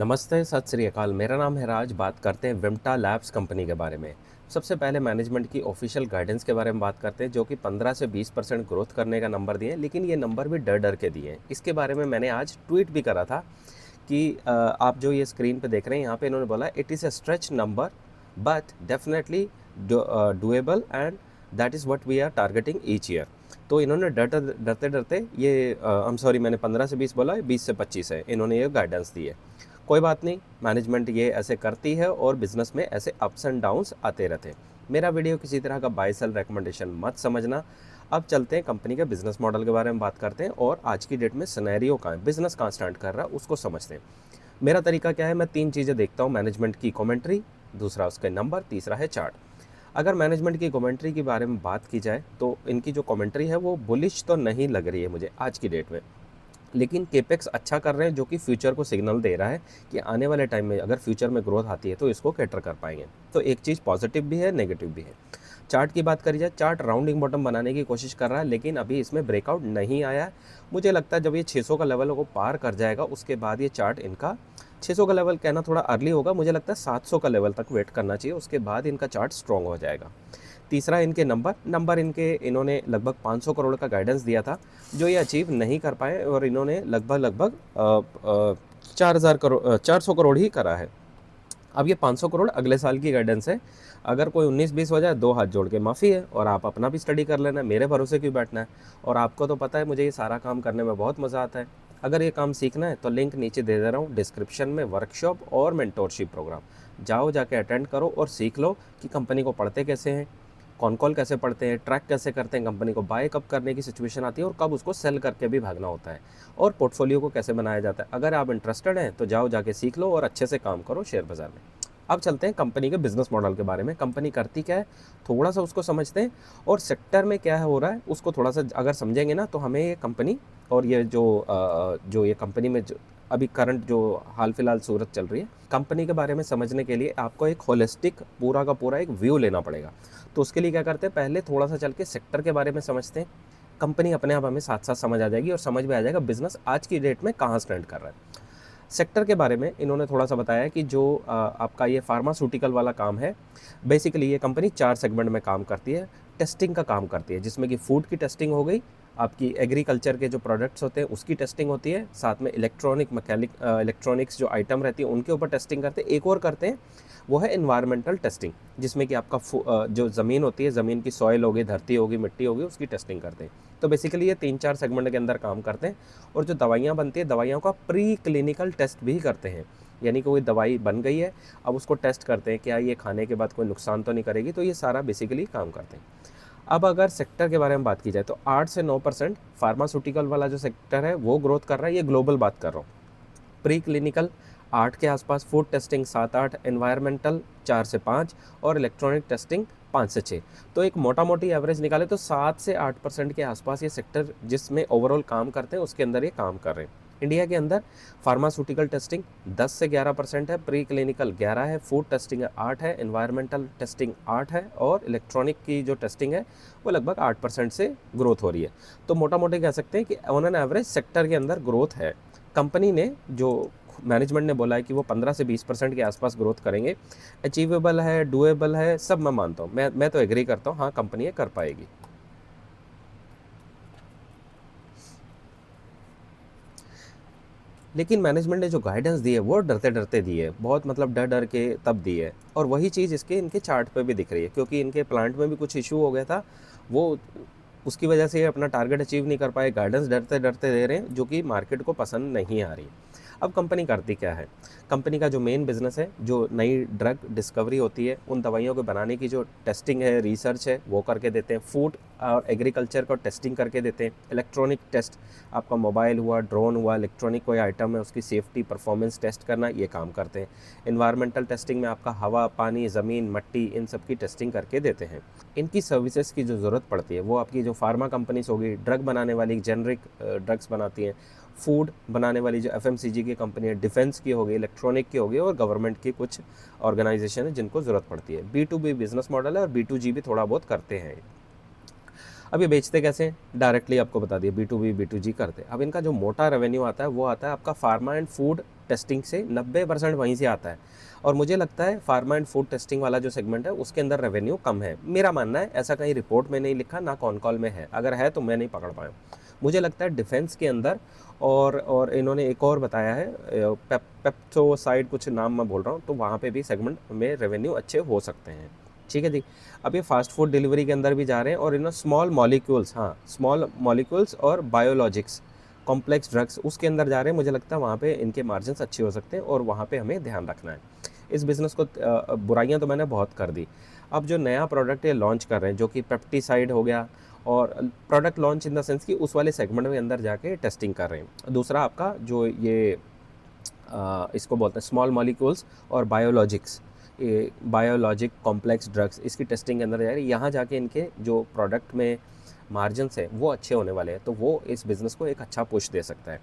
नमस्ते, सत श्री अकाल। मेरा नाम है राज। बात करते हैं विम्टा लैब्स कंपनी के बारे में। सबसे पहले मैनेजमेंट की ऑफिशियल गाइडेंस के बारे में बात करते हैं, जो कि 15 से 20% ग्रोथ करने का नंबर दिए, लेकिन ये नंबर भी डर डर के दिए हैं। इसके बारे में मैंने आज ट्वीट भी करा था कि आप जो ये स्क्रीन पे देख रहे हैं, यहाँ पे इन्होंने बोला it is a stretch number but definitely doable and that is what we are targeting each year. तो इन्होंने डरते डरते ये आई एम सॉरी, मैंने 15 से 20 बोला है, 20 से 25 है, इन्होंने ये गाइडेंस दी है। कोई बात नहीं, मैनेजमेंट ये ऐसे करती है और बिजनेस में ऐसे अप्स एंड डाउन्स आते रहते हैं। मेरा वीडियो किसी तरह का बाय सेल रिकमेंडेशन मत समझना। अब चलते हैं कंपनी के बिजनेस मॉडल के बारे में बात करते हैं और आज की डेट में सिनेरियो का है, बिजनेस कहाँ स्टैंड कर रहा है उसको समझते हैं। मेरा तरीका क्या है, मैं 3 चीज़ें देखता हूँ: मैनेजमेंट की कमेंट्री, दूसरा उसके नंबर, तीसरा है चार्ट। अगर मैनेजमेंट की कमेंट्री के बारे में बात की जाए तो इनकी जो कमेंट्री है वो बुलिश तो नहीं लग रही है मुझे आज की डेट में, लेकिन केपेक्स अच्छा कर रहे हैं, जो कि फ्यूचर को सिग्नल दे रहा है कि आने वाले टाइम में अगर फ्यूचर में ग्रोथ आती है तो इसको कैटर कर पाएंगे। तो एक चीज़ पॉजिटिव भी है, नेगेटिव भी है। चार्ट की बात करी जाए, चार्ट राउंडिंग बॉटम बनाने की कोशिश कर रहा है, लेकिन अभी इसमें ब्रेकआउट नहीं आया है। मुझे लगता है जब ये 600 का लेवल को पार कर जाएगा उसके बाद ये चार्ट इनका, 600 का लेवल कहना थोड़ा अर्ली होगा, मुझे लगता है 700 का लेवल तक वेट करना चाहिए, उसके बाद इनका चार्ट स्ट्रॉन्ग हो जाएगा। तीसरा इनके नंबर इनके, इन्होंने लगभग 500 करोड़ का गाइडेंस दिया था, जो ये अचीव नहीं कर पाए और इन्होंने लगभग 400 करोड़ ही करा है। अब ये 500 करोड़ अगले साल की गाइडेंस है। अगर कोई 19-20 हो जाए, 2 हाथ जोड़ के माफ़ी है, और आप अपना भी स्टडी कर लेना, मेरे भरोसे क्यों बैठना है। और आपको तो पता है मुझे ये सारा काम करने में बहुत मज़ा आता है। अगर ये काम सीखना है तो लिंक नीचे दे रहा हूँ डिस्क्रिप्शन में, वर्कशॉप और मेंटोरशिप प्रोग्राम। जाओ, जाके अटेंड करो और सीख लो कि कंपनी को पढ़ते कैसे हैं, कौन कॉल कैसे पढ़ते हैं, ट्रैक कैसे करते हैं, कंपनी को बाय कब करने की सिचुएशन आती है और कब उसको सेल करके भी भागना होता है, और पोर्टफोलियो को कैसे बनाया जाता है। अगर आप इंटरेस्टेड हैं तो जाओ, जाके सीख लो और अच्छे से काम करो शेयर बाज़ार में। अब चलते हैं कंपनी के बिजनेस मॉडल के बारे में। कंपनी करती क्या है थोड़ा सा उसको समझते हैं, और सेक्टर में क्या हो रहा है उसको थोड़ा सा अगर समझेंगे ना, तो हमें ये कंपनी और ये जो ये कंपनी में जो अभी करंट जो हाल फिलहाल सूरत चल रही है, कंपनी के बारे में समझने के लिए आपको एक होलिस्टिक पूरा का पूरा एक व्यू लेना पड़ेगा। तो उसके लिए क्या करते हैं, पहले थोड़ा सा चल के सेक्टर के बारे में समझते हैं। कंपनी अपने आप हमें साथ साथ समझ आ जाएगी और समझ में आ जाएगा बिजनेस आज की डेट में कहाँ स्टैंड कर रहा है। सेक्टर के बारे में इन्होंने थोड़ा सा बताया कि जो आपका ये फार्मास्यूटिकल वाला काम है, बेसिकली ये कंपनी 4 सेगमेंट में काम करती है। टेस्टिंग का काम करती है, जिसमें कि फूड की टेस्टिंग हो गई, आपकी एग्रीकल्चर के जो प्रोडक्ट्स होते हैं उसकी टेस्टिंग होती है, साथ में इलेक्ट्रॉनिक्स जो आइटम रहती है उनके ऊपर टेस्टिंग करते हैं। एक और करते हैं, वो है इन्वायरमेंटल टेस्टिंग, जिसमें कि आपका जो ज़मीन होती है, ज़मीन की सॉइल होगी, धरती होगी, मिट्टी होगी, उसकी टेस्टिंग करते हैं। तो बेसिकली ये 3-4 सेगमेंट के अंदर काम करते हैं। और जो दवाइयाँ बनती है, दवाइयों का प्री क्लिनिकल टेस्ट भी करते हैं, यानी कि कोई दवाई बन गई है, अब उसको टेस्ट करते हैं क्या ये खाने के बाद कोई नुकसान तो नहीं करेगी। तो ये सारा बेसिकली काम करते हैं। अब अगर सेक्टर के बारे में बात की जाए तो 8 से 9% फार्मास्यूटिकल वाला जो सेक्टर है वो ग्रोथ कर रहा है, ये ग्लोबल बात कर रहा हूँ। प्री क्लिनिकल 8 के आसपास, फूड टेस्टिंग 7-8, एनवायरमेंटल 4 से 5 और इलेक्ट्रॉनिक टेस्टिंग 5 से 6। तो एक मोटा मोटी एवरेज निकाले तो 7 से 8% के आसपास ये सेक्टर जिसमें ओवरऑल काम करते हैं उसके अंदर ये काम कर रहे हैं। इंडिया के अंदर फार्मास्यूटिकल टेस्टिंग 10 से 11% है, प्री क्लिनिकल 11 है, फूड टेस्टिंग 8 है, एनवायरमेंटल टेस्टिंग 8 है, और इलेक्ट्रॉनिक की जो टेस्टिंग है वो लगभग 8% से ग्रोथ हो रही है। तो मोटा मोटी कह सकते हैं कि ऑन एन एवरेज सेक्टर के अंदर ग्रोथ है। कंपनी ने जो मैनेजमेंट ने बोला है कि वो 15 से 20% के आसपास ग्रोथ करेंगे, अचीवेबल है, डूएबल है, सब मैं मानता हूँ। मैं तो एग्री करता हूँ, हाँ कंपनी ये कर पाएगी। लेकिन मैनेजमेंट ने जो गाइडेंस दी है वो डरते डरते दी है, बहुत मतलब डर डर के तब दी है, और वही चीज़ इसके इनके चार्ट पे भी दिख रही है, क्योंकि इनके प्लांट में भी कुछ इशू हो गया था। वो उसकी वजह से ये अपना टारगेट अचीव नहीं कर पाए, गाइडेंस डरते डरते दे रहे हैं, जो कि मार्केट को पसंद नहीं आ रही। अब कंपनी करती क्या है, कंपनी का जो मेन बिजनेस है, जो नई ड्रग डिस्कवरी होती है, उन दवाइयों को बनाने की जो टेस्टिंग है, रिसर्च है, वो करके देते हैं। फूड और एग्रीकल्चर को टेस्टिंग करके देते हैं। इलेक्ट्रॉनिक टेस्ट, आपका मोबाइल हुआ, ड्रोन हुआ, इलेक्ट्रॉनिक कोई आइटम है उसकी सेफ्टी परफॉर्मेंस टेस्ट करना, ये काम करते हैं। इन्वायरमेंटल टेस्टिंग में आपका हवा, पानी, ज़मीन, मिट्टी, इन सब की टेस्टिंग करके देते हैं। इनकी सर्विसेज की जो ज़रूरत पड़ती है वो आपकी जो फार्मा कंपनीज होगी, ड्रग बनाने वाली जेनरिक ड्रग्स बनाती हैं, फूड बनाने वाली जो एफएमसीजी की कंपनी है, डिफेंस की होगी, इलेक्ट्रॉनिक की होगी, और गवर्नमेंट की कुछ ऑर्गेनाइजेशन है जिनको ज़रूरत पड़ती है। B2B बिजनेस मॉडल है और B2G भी थोड़ा बहुत करते हैं। अब ये बेचते कैसे हैं? डायरेक्टली आपको बता दिया, B2B B2G करते हैं। अब इनका जो मोटा रेवेन्यू आता है वो आता है आपका फार्मा एंड फूड टेस्टिंग से, 90% वहीं से आता है। और मुझे लगता है फार्मा एंड फूड टेस्टिंग वाला जो सेगमेंट है उसके अंदर रेवेन्यू कम है, मेरा मानना है। ऐसा कहीं रिपोर्ट में नहीं लिखा, ना कॉन कॉल में है, अगर है तो मैं नहीं पकड़ पाया। मुझे लगता है डिफेंस के अंदर, और इन्होंने एक और बताया है पेप्टोसाइड, कुछ नाम मैं बोल रहा हूँ, तो वहाँ पे भी सेगमेंट में रेवेन्यू अच्छे हो सकते हैं। ठीक है जी। अब ये फास्ट फूड डिलीवरी के अंदर भी जा रहे हैं, और इन्होंने स्मॉल मॉलिक्यूल्स, हाँ स्मॉल मॉलिक्यूल्स और बायोलॉजिक्स, कॉम्प्लेक्स ड्रग्स, उसके अंदर जा रहे हैं। मुझे लगता है वहाँ पे इनके मार्जिन्स अच्छे हो सकते हैं, और वहाँ पे हमें ध्यान रखना है। इस बिज़नेस को बुराइयाँ तो मैंने बहुत कर दी। अब जो नया प्रोडक्ट ये लॉन्च कर रहे हैं, जो कि पेप्टिसाइड हो गया, और product launch in the sense कि उस वाले सेगमेंट में अंदर जाके टेस्टिंग कर रहे हैं। दूसरा आपका जो ये इसको बोलते हैं स्मॉल मॉलिक्यूल्स और बायोलॉजिक्स, ये बायोलॉजिक कॉम्प्लेक्स ड्रग्स, इसकी टेस्टिंग के अंदर जा रही है। यहाँ जाके इनके जो प्रोडक्ट में मार्जिन्स है वो अच्छे होने वाले हैं, तो वो इस बिज़नेस को एक अच्छा पुश दे सकता है।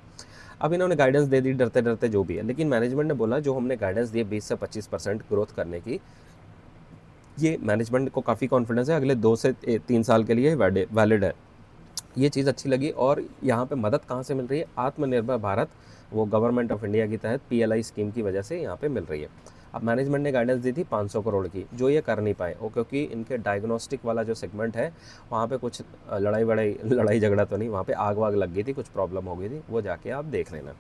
अब इन्होंने गाइडेंस दे दी डरते डरते जो भी है, लेकिन मैनेजमेंट ने बोला जो हमने गाइडेंस दी 20 से 25% ग्रोथ करने की, ये मैनेजमेंट को काफ़ी कॉन्फिडेंस है अगले 2 से 3 साल के लिए वैलिड है। ये चीज़ अच्छी लगी। और यहाँ पे मदद कहाँ से मिल रही है? आत्मनिर्भर भारत, वो गवर्नमेंट ऑफ इंडिया के तहत PLI स्कीम की वजह से यहाँ पे मिल रही है। अब मैनेजमेंट ने गाइडेंस दी थी 500 करोड़ की, जो ये कर नहीं पाए वो, क्योंकि इनके डायग्नोस्टिक वाला जो सेगमेंट है वहाँ पे कुछ लड़ाई झगड़ा तो नहीं, वहाँ पे आग वाग लग गई थी, कुछ प्रॉब्लम हो गई थी, वो जाके आप देख लेना।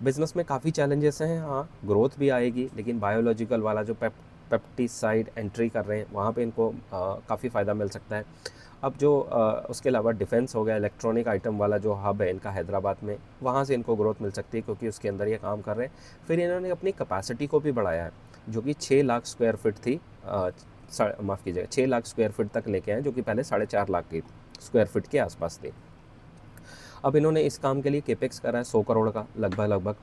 बिज़नेस में काफ़ी चैलेंजेस हैं, हाँ ग्रोथ भी आएगी, लेकिन बायोलॉजिकल वाला जो पेप्टिसाइड एंट्री कर रहे हैं वहाँ पे इनको काफ़ी फ़ायदा मिल सकता है। अब जो उसके अलावा डिफेंस हो गया, इलेक्ट्रॉनिक आइटम वाला जो हब है इनका हैदराबाद में, वहाँ से इनको ग्रोथ मिल सकती है, क्योंकि उसके अंदर ये काम कर रहे हैं। फिर इन्होंने अपनी कैपेसिटी को भी बढ़ाया है, जो कि 6 लाख स्क्वायर फीट थी, माफ़ कीजिएगा 6 लाख स्क्वायर फीट तक लेके आए, जो कि पहले 4.5 लाख की स्क्वायर फीट के आसपास थी। अब इन्होंने इस काम के लिए केपेक्स करा है 100 करोड़ का लगभग,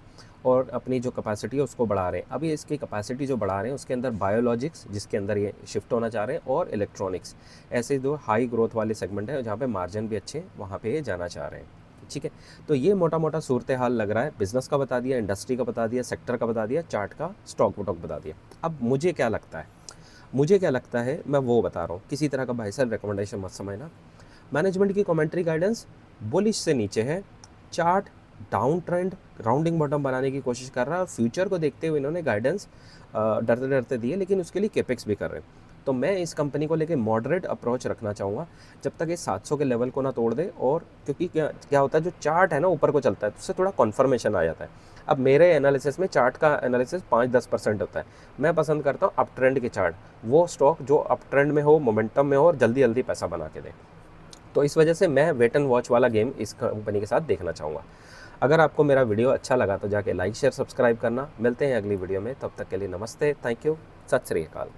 और अपनी जो कैपेसिटी है उसको बढ़ा रहे हैं। अभी इसकी कैपेसिटी जो बढ़ा रहे हैं उसके अंदर बायोलॉजिक्स, जिसके अंदर ये शिफ्ट होना चाह रहे हैं, और इलेक्ट्रॉनिक्स, ऐसे दो हाई ग्रोथ वाले सेगमेंट है जहाँ पे मार्जिन भी अच्छे हैं, वहाँ पे ये जाना चाह रहे हैं। ठीक है, तो ये मोटा मोटा सूरत हाल लग रहा है। बिज़नेस का बता दिया, इंडस्ट्री का बता दिया, सेक्टर का बता दिया, चार्ट का स्टॉक वटॉक बता दिया। अब मुझे क्या लगता है, मैं वो बता रहा हूँ, किसी तरह का भाई साहब रिकमेंडेशन मत समझना। मैनेजमेंट की कमेंट्री गाइडेंस बुलिश से नीचे है, chart down trend rounding bottom बनाने की कोशिश कर रहा है, और फ्यूचर को देखते हुए इन्होंने गाइडेंस डरते डरते दिए, लेकिन उसके लिए केपेक्स भी कर रहे हैं। तो मैं इस कंपनी को लेके मॉडरेट अप्रोच रखना चाहूँगा जब तक ये 700 के लेवल को ना तोड़ दे। और क्योंकि क्या क्या होता है, जो चार्ट है ना ऊपर को चलता है तो उससे थोड़ा कन्फर्मेशन आ जाता है। अब मेरे एनालिसिस में चार्ट का एनालिसिस 5-10% होता है। मैं पसंद करता हूँ अप ट्रेंड के चार्ट, वो स्टॉक जो अप ट्रेंड में हो, मोमेंटम में हो, और जल्दी जल्दी पैसा बना के दे। तो इस वजह से मैं वेट एंड वॉच वाला गेम इस कंपनी के साथ देखना चाहूँगा। अगर आपको मेरा वीडियो अच्छा लगा तो जाके लाइक शेयर सब्सक्राइब करना। मिलते हैं अगली वीडियो में, तब तक के लिए नमस्ते, थैंक यू, सत श्री अकाल।